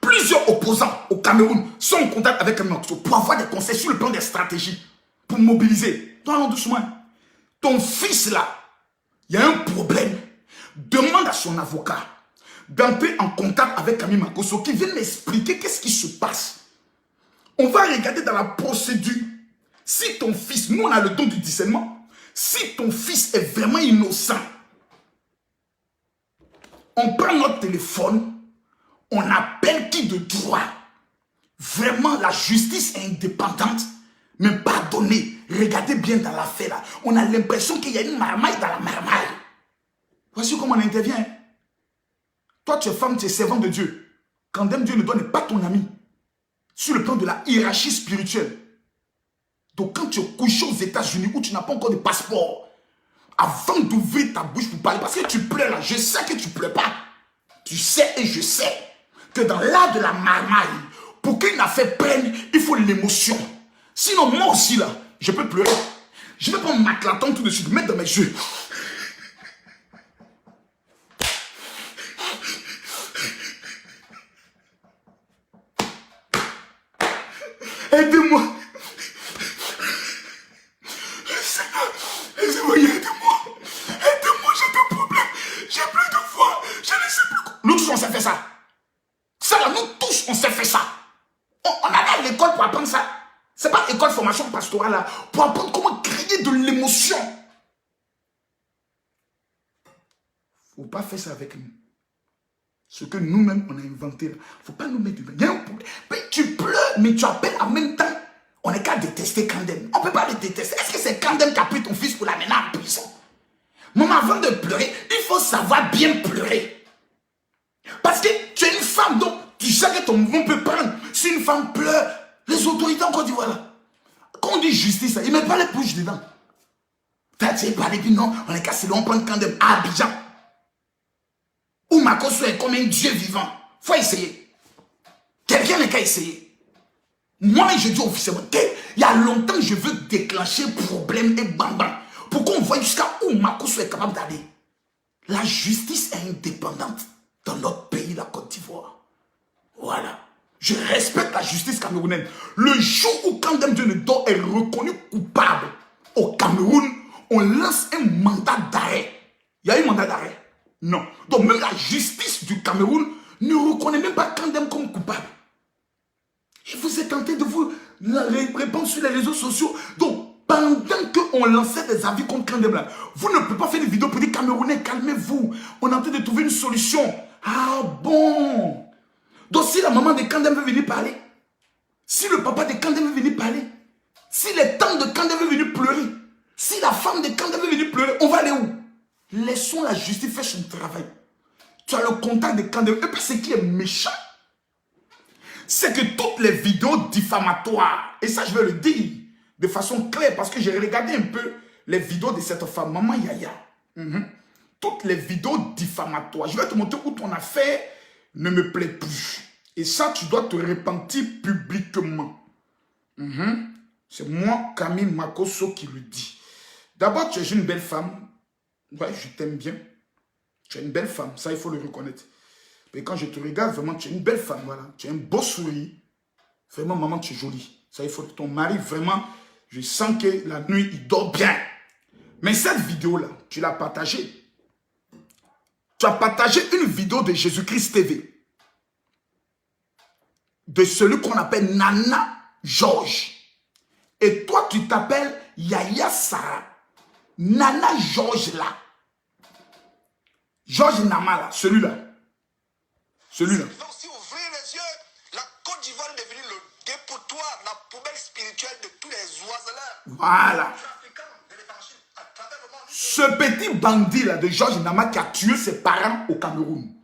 Plusieurs opposants au Cameroun sont en contact avec Camille Makosso pour avoir des conseils sur le plan des stratégies, pour mobiliser. Donc, allons doucement. Ton fils là, il y a un problème. Demande à son avocat d'entrer en contact avec Camille Makosso qui vient m'expliquer qu'est-ce qui se passe. On va regarder dans la procédure. Si ton fils, nous on a le don du discernement, si ton fils est vraiment innocent, on prend notre téléphone, on appelle qui de droit. Vraiment, la justice est indépendante, mais pardonnez, regardez bien dans l'affaire là. On a l'impression qu'il y a une marmaille dans la marmaille. Voici comment on intervient. Toi, tu es femme, tu es servant de Dieu. Kandem Dionnedo n'est pas ton ami. Sur le plan de la hiérarchie spirituelle. Donc, quand tu es couché aux États-Unis où tu n'as pas encore de passeport, avant d'ouvrir ta bouche pour parler, parce que tu pleures là, je sais que tu ne pleures pas. tu sais et je sais que dans l'art de la marmaille, pour qu'une affaire prenne, il faut l'émotion. Sinon, moi aussi, là, je peux pleurer. Je vais prendre ma claton tout de suite, mettre dans mes yeux. Aidez-moi. Seigneur, aidez-moi. Aidez-moi, j'ai des problèmes. J'ai plus de foi. Je ne sais plus quoi. Nous tous, on s'est fait ça. Ça, là, nous tous, on s'est fait ça. On allait à l'école pour apprendre ça. C'est pas école formation pastorale, là. Pour apprendre comment créer de l'émotion. Faut pas faire ça avec nous. Ce que nous-mêmes, on a inventé, là. Faut pas nous mettre du bien. Il y a un problème. Mais tu pleures, mais tu appelles en même temps. On n'est qu'à détester Kandem. On ne peut pas le détester. Est-ce que c'est Kandem qui a pris ton fils pour l'amener en prison? Maman, avant de pleurer, il faut savoir bien pleurer. Parce que tu es une femme, donc tu sais que ton mouvement peut prendre. Si une femme pleure, les autorités en Côte d'Ivoire, là, quand on dit justice, ils ne mettent pas les pouces dedans. Tu as parlé, puis non, on est cassé, on prend Kandem à Abidjan. Où Makosso est comme un Dieu vivant. Il faut essayer. Quelqu'un n'est qu'à essayer. Moi, je dis officiellement qu'il y a longtemps que je veux déclencher problème et bambam. Pour qu'on voit jusqu'à où Makosso est capable d'aller. La justice est indépendante dans notre pays, la Côte d'Ivoire. Voilà. Je respecte la justice camerounaise. Le jour où Kandem Dieunedor est reconnu coupable au Cameroun, on lance un mandat d'arrêt. Il y a eu un mandat d'arrêt? Non. Donc même la justice du Cameroun ne reconnaît même pas Kandem comme coupable. Et vous êtes tenté de vous répandre sur les réseaux sociaux. Donc, pendant qu'on lançait des avis contre Kandem, là, vous ne pouvez pas faire des vidéos pour dire Camerounais, calmez-vous. On est en train de trouver une solution. Ah bon? Donc, si la maman de Kandem veut venir parler, si le papa de Kandem veut venir parler, si les tantes de Kandem veulent venir pleurer, si la femme de Kandem veut venir pleurer, on va aller où? Laissons la justice faire son travail. Tu as le contact de Kandem. Et puis, ce qui est méchant, c'est que toutes les vidéos diffamatoires, et ça je vais le dire de façon claire parce que j'ai regardé un peu les vidéos de cette femme, Maman Yaya. Toutes les vidéos diffamatoires, je vais te montrer où ton affaire ne me plaît plus. Et ça, tu dois te repentir publiquement. C'est moi, Camille Makosso, qui le dit. D'abord, tu es une belle femme. Ouais, je t'aime bien. Tu es une belle femme, ça il faut le reconnaître. Et quand je te regarde, vraiment, tu es une belle femme, voilà. Tu as un beau sourire. Vraiment, maman, tu es jolie. Ça, il faut que ton mari, vraiment, je sens que la nuit, il dort bien. Mais cette vidéo-là, tu l'as partagée. Tu as partagé une vidéo de Jésus-Christ TV. De celui qu'on appelle Nana Georges. Et toi, tu t'appelles Yaya Sarah. Nana Georges, là. Georges Nama, là, celui-là. Celui-là. Il faut aussi ouvrir les yeux. La Côte d'Ivoire est devenue le dépotoir, la poubelle spirituelle de tous les oiseleurs. Voilà. Ce petit bandit-là de Georges Nama qui a tué ses parents au Cameroun.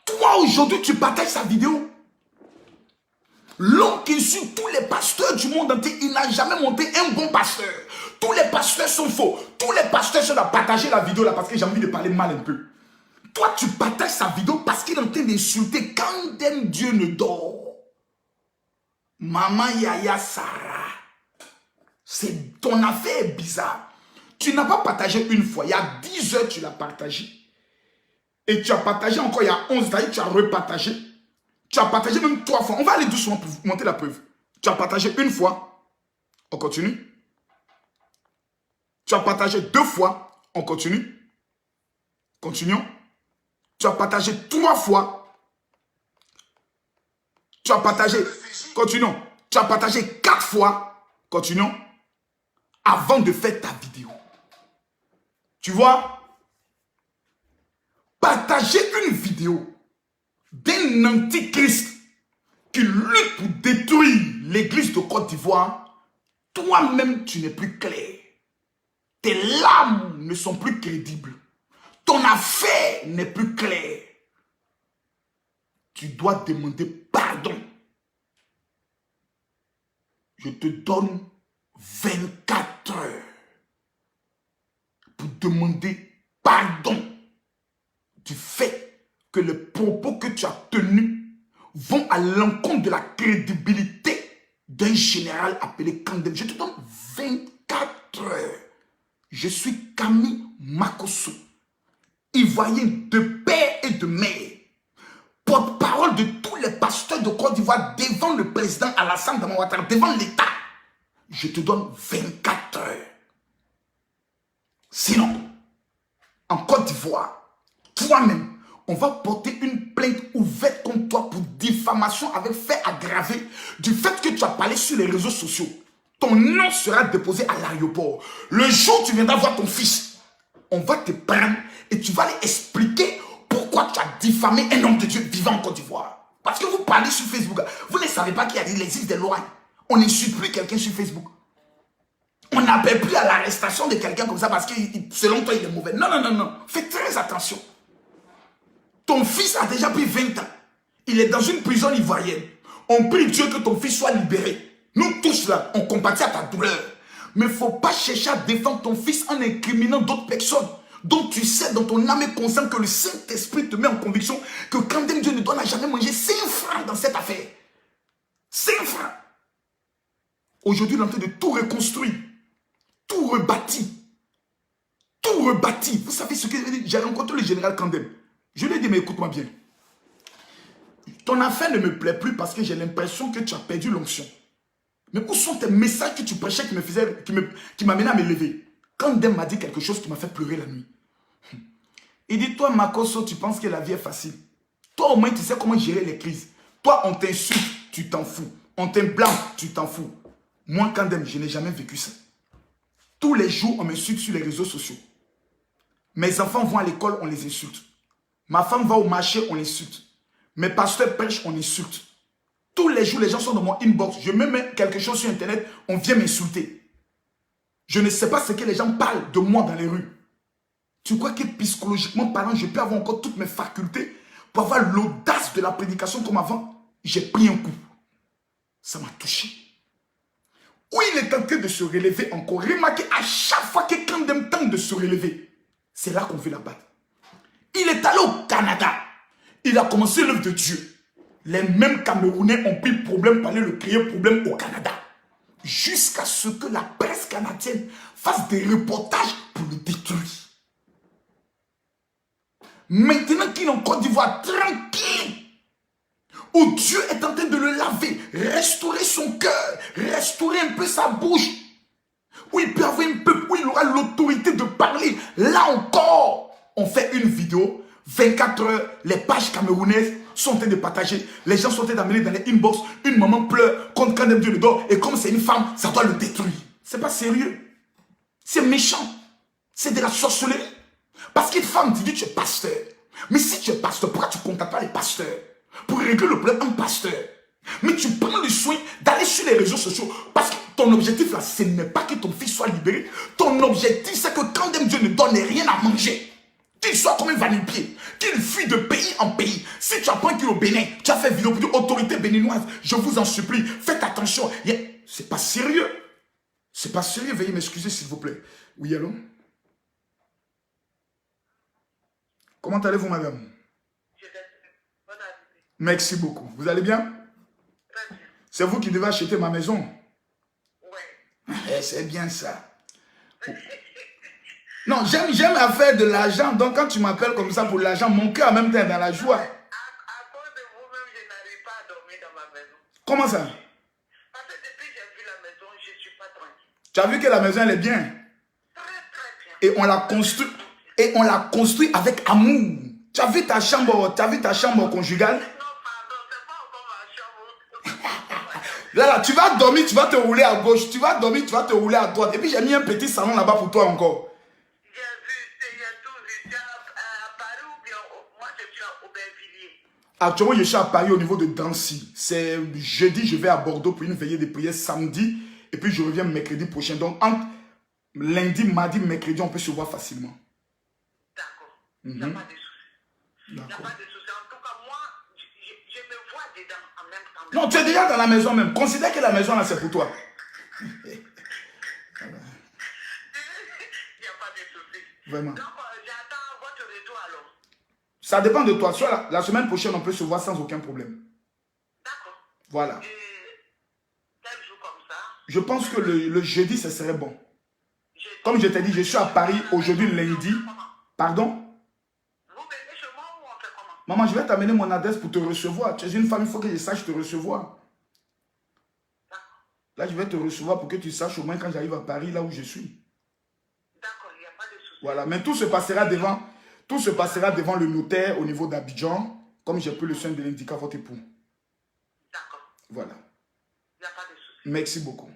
Toi, aujourd'hui, tu partages sa vidéo. L'homme qui suit tous les pasteurs du monde entier, il n'a jamais monté un bon pasteur. Tous les pasteurs sont faux. Tous les pasteurs sont à partager la vidéo là parce que j'ai envie de parler mal un peu. Toi, tu partages sa vidéo parce qu'il est en train d'insulter Kandem Dieunedor. Maman Yaya Sarah. C'est ton affaire est bizarre. Tu n'as pas partagé une fois. Il y a 10 heures, tu l'as partagé. Et tu as partagé encore il y a 11 ans, tu as repartagé. Tu as partagé même 3 fois. On va aller doucement pour vous montrer la preuve. Tu as partagé une fois. On continue. Tu as partagé 2 fois. On continue. Continuons. Tu as partagé 3 fois. Tu as partagé. Continuons. Tu as partagé 4 fois. Continuons. Avant de faire ta vidéo. Tu vois? Partager une vidéo d'un antichrist qui lutte pour détruire l'église de Côte d'Ivoire, toi-même tu n'es plus clair. Tes larmes ne sont plus crédibles. Ton affaire n'est plus claire. Tu dois demander pardon. Je te donne 24 heures pour demander pardon du fait que les propos que tu as tenus vont à l'encontre de la crédibilité d'un général appelé Kandem. Je te donne 24 heures. Je suis Camille Makosso, ivoirien de père et de mère, porte-parole de tous les pasteurs de Côte d'Ivoire devant le président Alassane Dramane Ouattara, devant l'État. Je te donne 24 heures. Sinon, en Côte d'Ivoire, toi-même, on va porter une plainte ouverte contre toi pour diffamation avec fait aggravé du fait que tu as parlé sur les réseaux sociaux. Ton nom sera déposé à l'aéroport. Le jour où tu viendras voir ton fils, on va te prendre et tu vas lui expliquer pourquoi tu as diffamé un homme de Dieu vivant en Côte d'Ivoire. Parce que vous parlez sur Facebook. Vous ne savez pas qu'il existe des lois. On n'insulte plus quelqu'un sur Facebook. On n'appelle plus à l'arrestation de quelqu'un comme ça parce que selon toi il est mauvais. Non, non, non, non. Fais très attention. Ton fils a déjà pris 20 ans. Il est dans une prison ivoirienne. On prie Dieu que ton fils soit libéré. Nous tous là, on compatit à ta douleur. Mais il ne faut pas chercher à défendre ton fils en incriminant d'autres personnes dont tu sais dans ton âme et conscience que le Saint-Esprit te met en conviction que quand Dieu ne doit jamais manger 5 francs dans cette affaire. 5 francs. Aujourd'hui, il est en train de tout reconstruire. Tout rebâti. Tout rebâti. Vous savez ce que j'ai rencontré le général Kandem. Je lui ai dit, mais écoute-moi bien. Ton affaire ne me plaît plus parce que j'ai l'impression que tu as perdu l'onction. Mais où sont tes messages que tu prêchais qui m'amenaient à me lever? Kandem m'a dit quelque chose qui m'a fait pleurer la nuit. Il dit, toi Makosso, tu penses que la vie est facile. Toi au moins tu sais comment gérer les crises. Toi on t'insulte, tu t'en fous. On t'imblâme, tu t'en fous. Moi Kandem, je n'ai jamais vécu ça. Tous les jours on m'insulte sur les réseaux sociaux. Mes enfants vont à l'école, on les insulte. Ma femme va au marché, on l'insulte. Mes pasteurs prêchent, on insulte. Tous les jours, les gens sont dans mon inbox. Je me mets quelque chose sur Internet, on vient m'insulter. Je ne sais pas ce que les gens parlent de moi dans les rues. Tu crois que psychologiquement parlant, je peux avoir encore toutes mes facultés pour avoir l'audace de la prédication comme avant? J'ai pris un coup. Ça m'a touché. Où il est en train de se relever encore. Remarquez, à chaque fois que Kandem tente de se relever, c'est là qu'on veut la battre. Il est allé au Canada. Il a commencé l'œuvre de Dieu. Les mêmes Camerounais ont pris problème pour aller le créer problème au Canada. Jusqu'à ce que la presse canadienne fasse des reportages pour le détruire. Maintenant qu'il est en Côte d'Ivoire tranquille, où Dieu est en train de le laver, restaurer son cœur, restaurer un peu sa bouche, où il peut avoir un peuple, où il aura l'autorité de parler. Là encore, on fait une vidéo, 24 heures, les pages camerounaises sont en train de partager. Les gens sont en train d'amener dans les inbox. Une maman pleure contre Kandem Dieu le dort. Et comme c'est une femme, ça doit le détruire. C'est pas sérieux. C'est méchant. C'est de la sorcellerie. Parce qu'une femme, tu dis tu es pasteur. Mais si tu es pasteur, pourquoi tu ne contactes pas les pasteurs pour régler le problème en pasteur? Mais tu prends le soin d'aller sur les réseaux sociaux. Parce que ton objectif là, ce n'est pas que ton fils soit libéré. Ton objectif, c'est que Kandem Dieu ne donne rien à manger. Qu'il soit comme un va-nu-pied, qu'il fuit de pays en pays. Si tu apprends qu'il est au Bénin, tu as fait vidéo pour l'autorité béninoise, je vous en supplie, faites attention. C'est pas sérieux. C'est pas sérieux, veuillez m'excuser s'il vous plaît. Oui, allô? Comment allez-vous, madame? Merci beaucoup. Vous allez bien? C'est vous qui devez acheter ma maison? Oui. C'est bien ça. Non, j'aime faire de l'argent. Donc, quand tu m'appelles comme ça pour l'argent, mon cœur en même temps est dans la joie. À cause de vous-même, je n'arrive pas à dormir dans ma maison. Comment ça? Parce que depuis que j'ai vu la maison, je ne suis pas tranquille. Tu as vu que la maison, elle est bien? Très, très bien. Et on l'a construit avec amour. Tu as vu ta chambre conjugale? Non, pardon, c'est pas encore ma chambre. Là, tu vas dormir, tu vas te rouler à gauche. Tu vas dormir, tu vas te rouler à droite. Et puis, j'ai mis un petit salon là-bas pour toi encore. Actuellement, je suis à Paris au niveau de Drancy. C'est jeudi, je vais à Bordeaux pour une veillée de prière samedi. Et puis, je reviens mercredi prochain. Donc, entre lundi, mardi, mercredi, on peut se voir facilement. D'accord. Il n'y a pas de souci. Il n'y a pas de souci. En tout cas, moi, je me vois dedans en même temps. Non, tu es déjà dans la maison même. Considère que la maison, là, c'est pour toi. Il n'y a pas de souci. Vraiment. Donc, j'attends votre retour alors. Ça dépend de toi. Soit la semaine prochaine, on peut se voir sans aucun problème. D'accord. Voilà. Quel jour comme ça? Je pense que le jeudi, ce serait bon. Comme je t'ai dit, je suis à Paris aujourd'hui lundi. Pardon? Vous venez chez moi ou on fait comment? Maman, je vais t'amener mon adresse pour te recevoir. Tu es une femme, il faut que je sache te recevoir. Là, je vais te recevoir pour que tu saches au moins quand j'arrive à Paris, là où je suis. D'accord, il n'y a pas de souci. Voilà, mais tout se passera devant le notaire au niveau d'Abidjan, comme j'ai pris le soin de l'indiquer à votre époux. D'accord. Voilà. Il n'y a pas de souci. Merci beaucoup.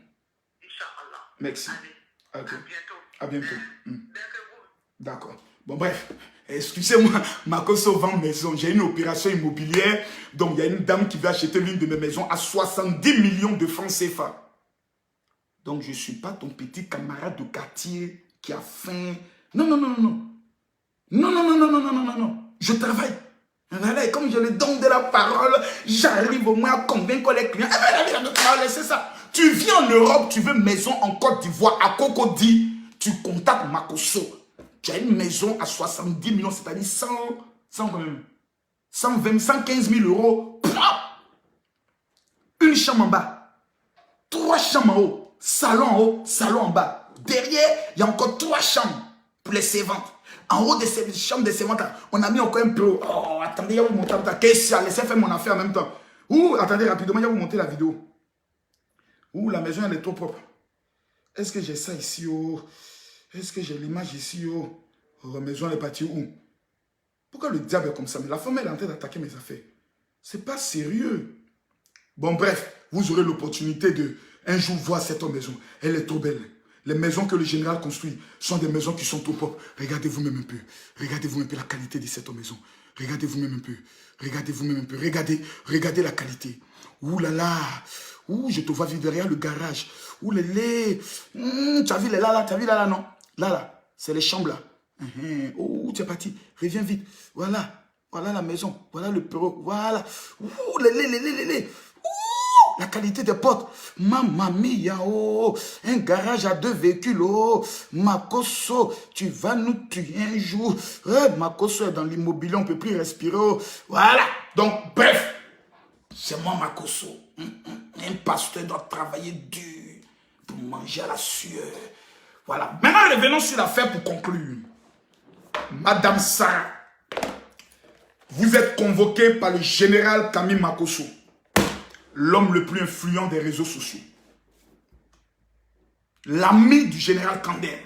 Inch'Allah. Merci. Allez, Ok. à bientôt. À bientôt. Dès que vous... D'accord. Bon, bref. Excusez-moi, Makosso vend maison. J'ai une opération immobilière. Donc, il y a une dame qui veut acheter l'une de mes maisons à 70 millions de francs CFA. Donc, je ne suis pas ton petit camarade de quartier qui a faim. Non, non, non, non. Non, non, non, non, non, non, non, non, non. Je travaille. Voilà, et comme je le donne de la parole, j'arrive au moins à convaincre les clients. C'est ça. Tu viens en Europe, tu veux maison en Côte d'Ivoire, à Cocody, tu contactes Makosso. Tu as une maison à 70 millions, c'est-à-dire 120, 115 000 euros. Une chambre en bas, 3 chambres en haut, salon en haut, salon en bas. Derrière, il y a encore 3 chambres pour les servantes. En haut de ces chambres de servantes, on a mis encore un peu. Oh, attendez, il va vous montrer. Qu'est-ce que laissez faire mon affaire en même temps. Ouh, attendez rapidement, il va vous montrer la vidéo. Ouh, la maison, elle est trop propre. Est-ce que j'ai ça ici, oh? Est-ce que j'ai l'image ici, oh? Oh, la maison, elle est partie où? Pourquoi le diable est comme ça? Mais la femme, elle est en train d'attaquer mes affaires. C'est pas sérieux. Bon, bref, vous aurez l'opportunité de un jour voir cette maison. Elle est trop belle. Les maisons que le général construit sont des maisons qui sont trop propres. Regardez vous-même un peu. Regardez vous-même un peu la qualité de cette maison. Regardez vous-même un peu. Regardez vous-même un peu. Regardez la qualité. Ouh là là. Ouh, je te vois vivre derrière le garage. Ouh les lait. Tu as vu les là, tu as vu là, non? Là, c'est les chambres là. Oh, tu es parti. Reviens vite. Voilà. Voilà la maison. Voilà le bureau. Voilà. Ouh, les lait. La qualité des portes. Mamma mia, oh. Un garage à 2 véhicules, oh. Makosso, tu vas nous tuer un jour. Makosso est dans l'immobilier, on ne peut plus respirer. Oh. Voilà. Donc, bref. C'est moi, Makosso. Un pasteur doit travailler dur pour manger à la sueur. Voilà. Maintenant, revenons sur l'affaire pour conclure. Madame Sarah, vous êtes convoquée par le général Camille Makosso, l'homme le plus influent des réseaux sociaux. L'ami du général Kandem.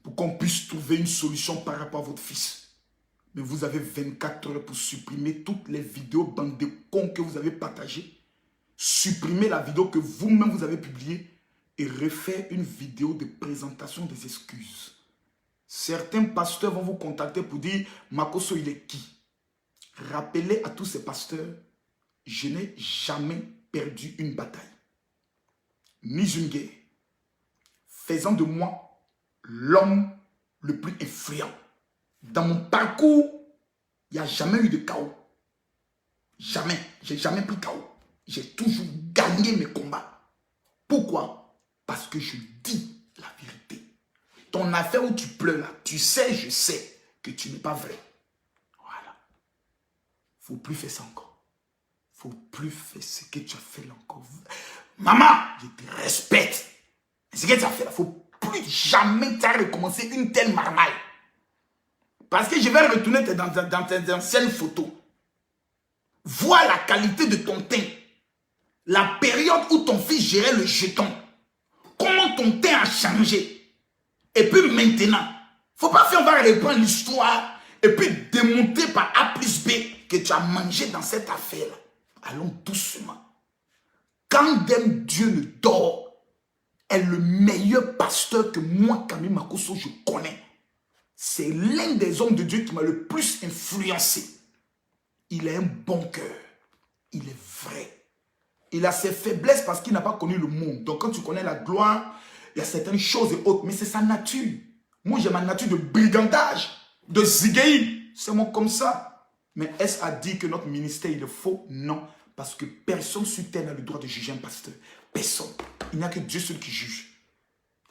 Pour qu'on puisse trouver une solution par rapport à votre fils. Mais vous avez 24 heures pour supprimer toutes les vidéos bandes de cons que vous avez partagées. Supprimer la vidéo que vous-même vous avez publiée et refaire une vidéo de présentation des excuses. Certains pasteurs vont vous contacter pour dire « Makosso, il est qui ?» Rappelez à tous ces pasteurs, je n'ai jamais perdu une bataille, ni une guerre, faisant de moi l'homme le plus influent. Dans mon parcours, il n'y a jamais eu de chaos. Jamais. J'ai jamais pris chaos. J'ai toujours gagné mes combats. Pourquoi? Parce que je dis la vérité. Ton affaire où tu pleures là, tu sais, je sais que tu n'es pas vrai. Voilà. Il ne faut plus faire ça encore. Il ne faut plus faire ce que tu as fait là encore. Maman, je te respecte. Ce que tu as fait là, il ne faut plus jamais recommencer une telle marmaille. Parce que je vais retourner dans tes anciennes photos. Vois la qualité de ton teint. La période où ton fils gérait le jeton. Comment ton teint a changé. Et puis maintenant, il ne faut pas faire, on va reprendre l'histoire et puis démonter par A plus B que tu as mangé dans cette affaire-là. Allons doucement. Quand Dieu ne dort, est le meilleur pasteur que moi, Camille Makosso, je connais. C'est l'un des hommes de Dieu qui m'a le plus influencé. Il a un bon cœur. Il est vrai. Il a ses faiblesses parce qu'il n'a pas connu le monde. Donc quand tu connais la gloire, il y a certaines choses et autres. Mais c'est sa nature. Moi, j'ai ma nature de brigandage, de zigueï. C'est moi comme ça. Mais est-ce à dire que notre ministère, il est faux? Non. Parce que personne sur terre n'a le droit de juger un pasteur. Personne. Il n'y a que Dieu seul qui juge.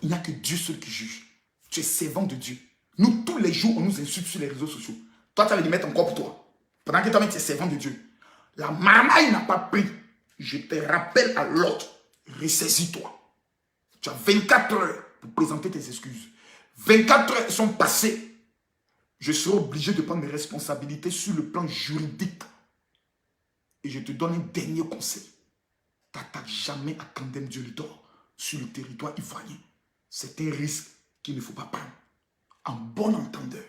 Il n'y a que Dieu seul qui juge. Tu es servant de Dieu. Nous, tous les jours, on nous insulte sur les réseaux sociaux. Toi, tu vas les mettre encore pour toi. Pendant que toi-même, tu es servant de Dieu. La marmaille n'a pas pris. Je te rappelle à l'ordre. Ressaisis-toi. Tu as 24 heures pour présenter tes excuses. 24 heures sont passées. Je serai obligé de prendre mes responsabilités sur le plan juridique. Et je te donne un dernier conseil. T'attaque jamais à Kandem Dieu le Dor sur le territoire ivoirien. C'est un risque qu'il ne faut pas prendre. En bon entendeur.